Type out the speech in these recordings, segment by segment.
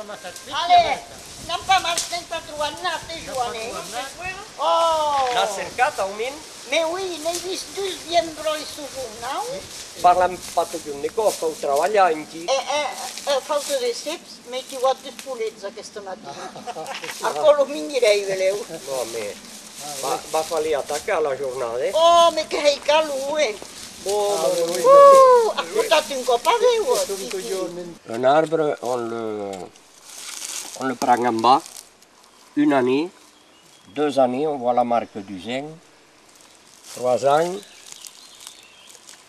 Allez, non pas marcher pas trop natte, Joanne. Oh! L'ha cercat aumint? Mais oui, n'hai vist dus bien broi su jornal? Parlam pas più ne cosa o treballar in chi? Falta de ceps, m'he equivocat dos polets aquesta matina. A colo minirei, veleu. No, me va fallir atacar la jornada, eh? Oh, mais que hai calor, eh? Ascoltate un cop a Déu, Un arbre, on le prend en bas, une année, 2 années, on voit la marque du zinc, 3 ans,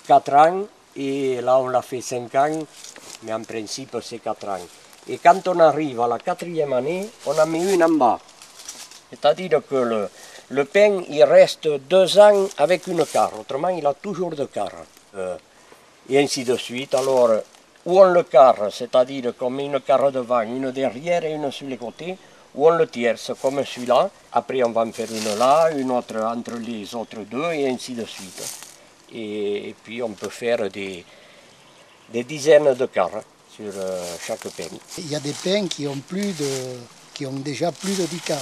4 ans, et là on l'a fait 5 ans, mais en principe c'est 4 ans. Et quand on arrive à la 4e année, on a mis une en bas. C'est-à-dire que le pin, il reste 2 ans avec une carre, autrement il a toujours de carre. Et ainsi de suite. Alors, où on le carre, c'est-à-dire comme une carre devant, une derrière et une sur les côtés, ou on le tierce comme celui-là. Après on va en faire une là, une autre entre les autres deux et ainsi de suite. Et puis on peut faire des dizaines de carres sur chaque pin. Il y a des pins qui ont déjà plus de 10 carres.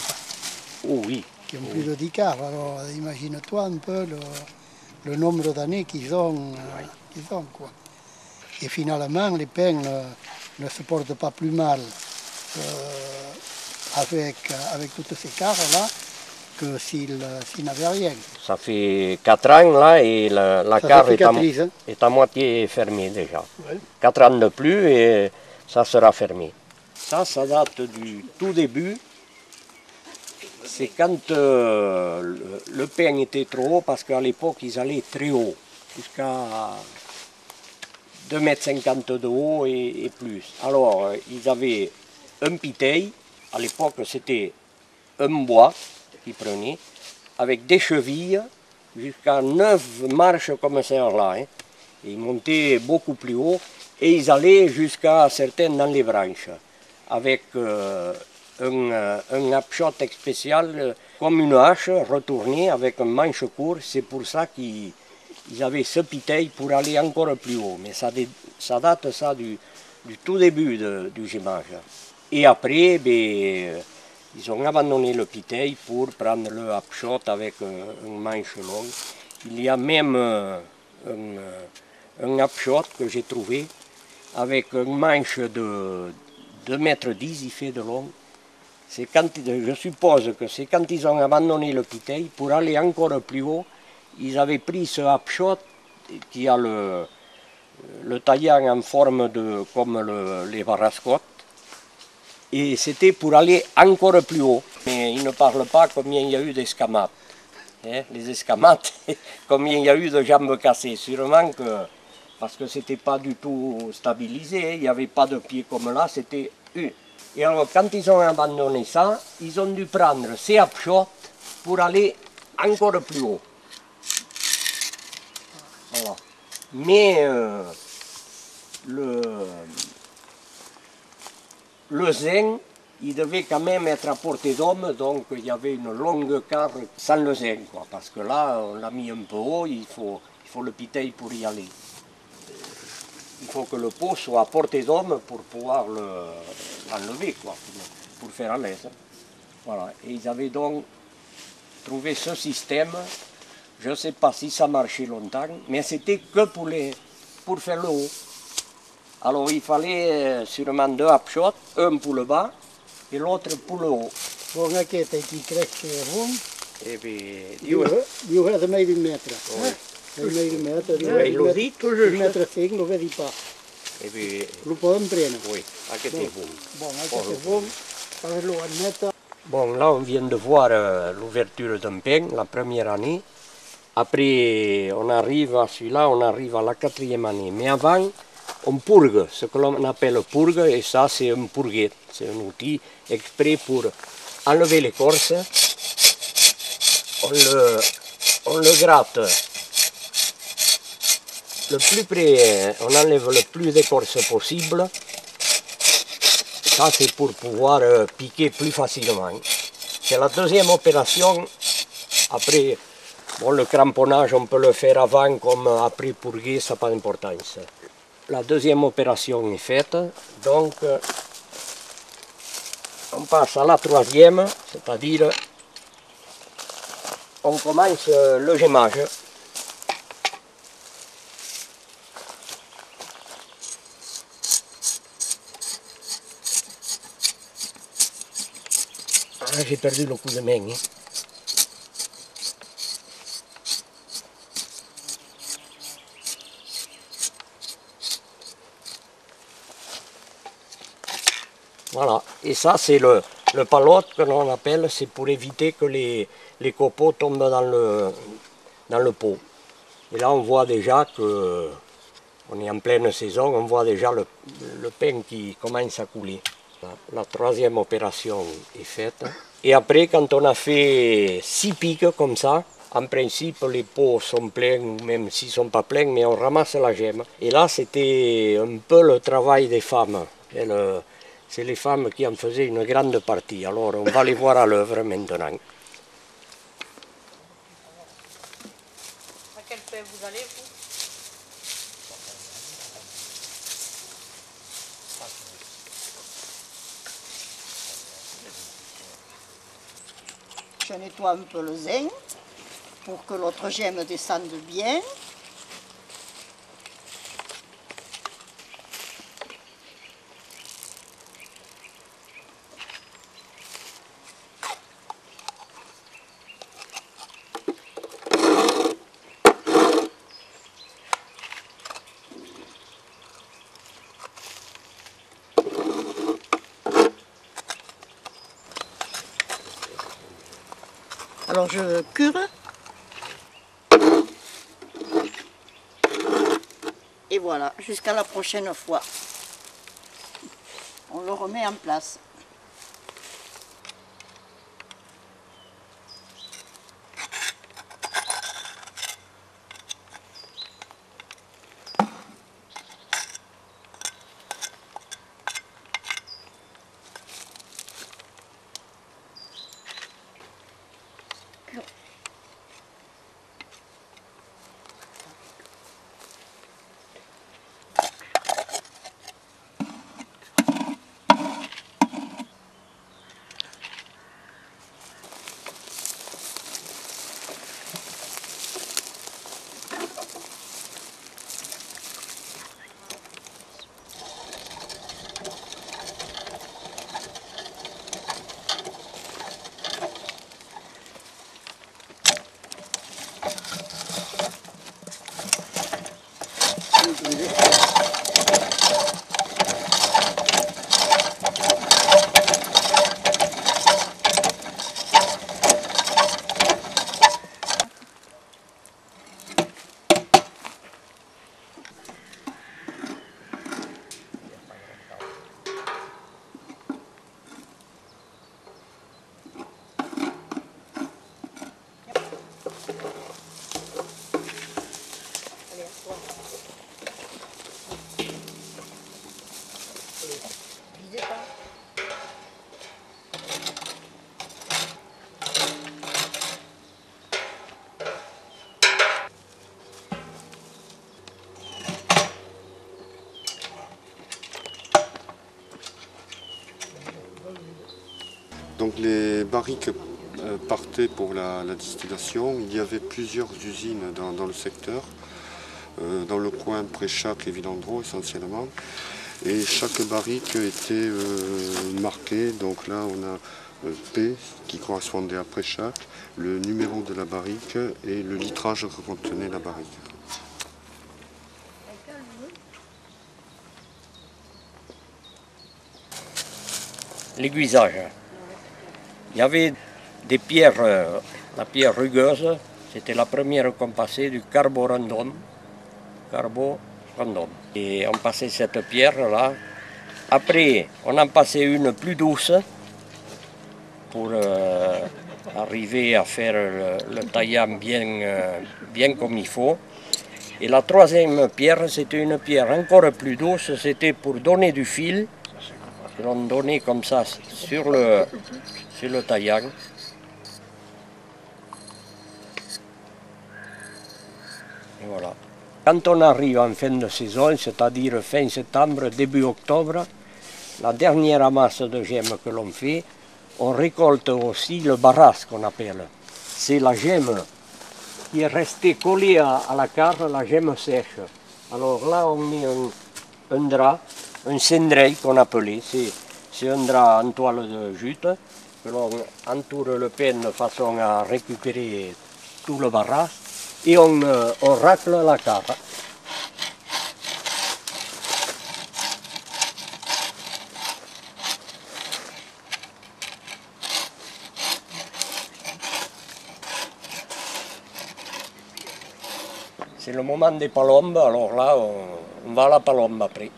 Oh oui. Qui ont plus de 10 carres. Alors imagine-toi un peu le nombre d'années qu'ils ont, quoi. Et finalement, les pins ne se portent pas plus mal avec toutes ces carres-là que s'ils n'avaient rien. Ça fait 4 ans là et la carre est à moitié fermée déjà. Ouais. 4 ans de plus et ça sera fermé. Ça date du tout début. C'est quand le pin était trop haut, parce qu'à l'époque ils allaient très haut, jusqu'à 2,50 m de haut et plus. Alors ils avaient un piteil, à l'époque c'était un bois qu'ils prenaient, avec des chevilles, jusqu'à 9 marches comme celle-là. Hein. Ils montaient beaucoup plus haut et ils allaient jusqu'à certaines dans les branches, avec un upshot spécial comme une hache retournée avec un manche court. C'est pour ça qu'ils avaient ce piteil pour aller encore plus haut. Mais ça date ça du tout début du gémage. Et après, ils ont abandonné le piteil pour prendre le upshot avec un manche long. Il y a même un upshot que j'ai trouvé avec un manche de 2,10 m, il fait de long. Je suppose que c'est quand ils ont abandonné le piteil, pour aller encore plus haut, ils avaient pris ce upshot qui a le taillant en forme comme les parascottes, et c'était pour aller encore plus haut. Mais ils ne parlent pas combien il y a eu d'escamades. Hein, les escamades, combien il y a eu de jambes cassées. Sûrement que, parce que c'était pas du tout stabilisé, il n'y avait pas de pied comme là, c'était une. Et alors, quand ils ont abandonné ça, ils ont dû prendre ces upshots pour aller encore plus haut. Voilà. Mais le zinc, il devait quand même être à portée d'homme, donc il y avait une longue carre sans le zinc, quoi, parce que là, on l'a mis un peu haut, il faut le piteil pour y aller. Il faut que le pot soit à portée d'homme pour pouvoir l'enlever, quoi, pour faire à l'aise. Voilà. Et ils avaient donc trouvé ce système. Je ne sais pas si ça marchait longtemps, mais c'était que pour faire le haut. Alors il fallait sûrement 2 upshots, un pour le bas et l'autre pour le haut. Bon, aquest aquí crec que és bon. Et puis, Diu de meio metre. De meio metre. Il dit toujours. 1,5 m, no ve dir pas. Et puis, Lo podem prendre. oui, aquest est bon. Bon, aquest és bon. Faré-lo en neta. Bon, là on vient de voir l'ouverture d'un pin, la première année. Après, on arrive à celui-là, on arrive à la 4e année. Mais avant, on purgue, ce que l'on appelle purgue, et ça c'est un purguette. C'est un outil exprès pour enlever l'écorce. On le gratte le plus près, on enlève le plus d'écorce possible. Ça c'est pour pouvoir piquer plus facilement. C'est la deuxième opération. Après, bon, le cramponnage on peut le faire avant comme après purguer, ça n'a pas d'importance. La deuxième opération est faite, donc on passe à la troisième, c'est-à-dire on commence le gémage. Ah, j'ai perdu le coup de main. Hein. Voilà, et ça c'est le palote que l'on appelle, c'est pour éviter que les copeaux tombent dans le pot. Et là on voit déjà que on est en pleine saison, on voit déjà le pain qui commence à couler. La troisième opération est faite. Et après, quand on a fait 6 pics comme ça, en principe les pots sont pleins, ou même s'ils ne sont pas pleins, mais on ramasse la gemme. Et là c'était un peu le travail des femmes. C'est les femmes qui en faisaient une grande partie. Alors on va les voir à l'œuvre maintenant. À quel pain vous allez, vous? Je nettoie un peu le zinc pour que l'autre gemme descende bien. Alors je cure et voilà, jusqu'à la prochaine fois. On le remet en place. Donc les barriques partaient pour la distillation. Il y avait plusieurs usines dans le secteur, dans le coin Préchac et Villandreau essentiellement. Et chaque barrique était marquée. Donc là on a P qui correspondait à Préchac, le numéro de la barrique et le litrage que contenait la barrique. L'aiguisage. Il y avait des pierres, la pierre rugueuse, c'était la première qu'on passait, du carborundum. Et on passait cette pierre-là. Après, on en passait une plus douce pour arriver à faire le taillant bien comme il faut. Et la troisième pierre, c'était une pierre encore plus douce, c'était pour donner du fil. On donnait comme ça sur le taillant. Et voilà. Quand on arrive en fin de saison, c'est-à-dire fin septembre, début octobre, la dernière masse de gemme que l'on fait, on récolte aussi le barras qu'on appelle. C'est la gemme qui est restée collée à la carre, la gemme sèche. Alors là, on met un drap, un cendrei qu'on appelait. C'est un drap en toile de jute que l'on entoure le pain de façon à récupérer tout le barras et on racle la carre. C'est le moment des palombes, alors là on va à la palombe après.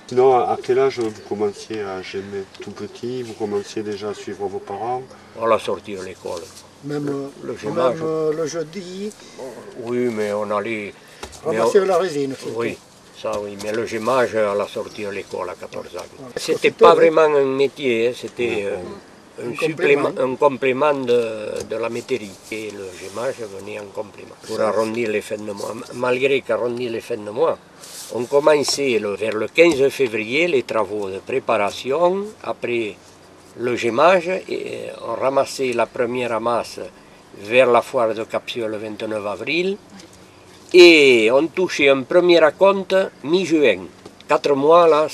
Sinon, à quel âge vous commenciez à gemmer? Tout petit? Vous commenciez déjà à suivre vos parents? On l'a sorti de l'école. Même Le gemage. le jeudi, Oui, mais on allait... ramasser la résine. Oui, ça oui, mais le gemage, on l'a sorti de l'école à 14 ans. Voilà. C'était pas vraiment un métier, hein, c'était un complément de la métairie. Et le gemage venait en complément pour arrondir les fins de mois. Malgré qu'arrondir les fins de mois, on commençait vers le 15 février les travaux de préparation. Après le gemage, et on ramassait la première masse vers la foire de Capsieux le 29 avril. Et on touchait un premier acompte mi-juin. 4 mois là,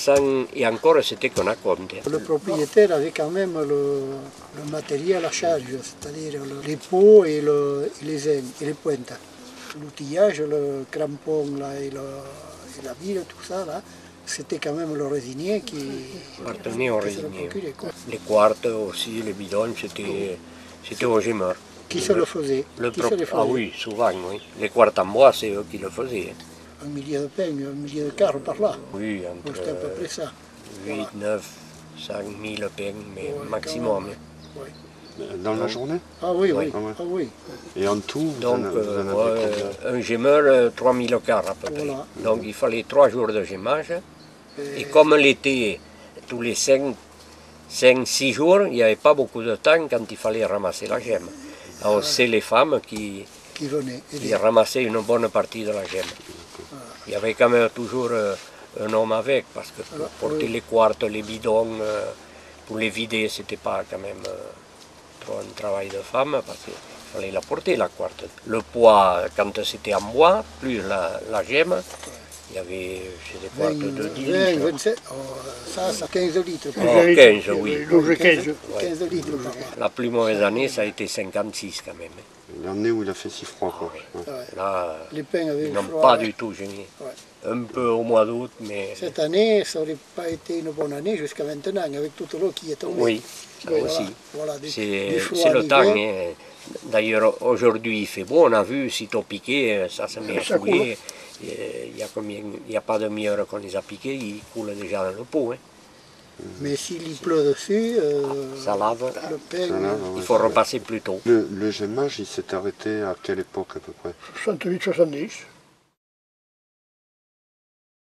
et encore c'était qu'un acompte. Le propriétaire avait quand même le matériel à charge, c'est-à-dire les pots et les ailes et les pointes. L'outillage, le crampon là, et la bille, tout ça, là, c'était quand même le résinier qui appartenait au se le résinier. procurait, quoi. Les quartes aussi, les bidons, c'était au gemeur. Qui se le faisait? Qui se les faisait? Ah oui, souvent, oui. Les quartes en bois, c'est eux qui le faisaient. Un millier de peigne, un millier de carres par là. Oui, C'était à peu près ça. 8, 9, 5 000 peines, mais Ouais, maximum. quand même. Ouais. Dans la journée? Ah oui, oui. Ah ouais. Ah oui. Et en tout, vous Donc, en avez combien? un gemeur, 3 000 quarts à peu près. Voilà. Donc, il fallait 3 jours de gemage. Et comme l'été, tous les 5-6 jours, il n'y avait pas beaucoup de temps quand il fallait ramasser la gemme. Alors, c'est les femmes qui venait. ramassaient une bonne partie de la gemme. Il y avait quand même toujours un homme avec, parce que pour porter les quartes, les bidons, pour les vider, c'était pas quand même trop un travail de femme, parce qu'il fallait la porter, la quarte. Le poids, quand c'était en bois, plus la gemme, il y avait des quartes de 10 litres. 27, ça 15 litres. Oh, 15, oui. 15 litres par là. La plus mauvaise année, ça a été 56 quand même. L'année où il a fait si froid, quoi. Ouais. Ouais. Là, Les pains avaient ils n'ont froid, pas ouais. du tout gêné. Ouais. Un peu au mois d'août, mais... Cette année, ça n'aurait pas été une bonne année jusqu'à maintenant, avec toute l'eau qui est tombée. Oui, ça Voilà, aussi. voilà, du C'est froid le en temps. hiver. Hein. D'ailleurs, aujourd'hui, il fait beau, on a vu, sitôt piqué, ça se met à Ça couler. Il n'y a pas de demi-heure qu'on les a piqués, ils coulent déjà dans le pot. Hein. Mais s'il y pleut dessus, Ça lave, le pain, Ça lave, il ouais. faut repasser plus tôt. Le gemmage, il s'est arrêté à quelle époque à peu près? 68-70.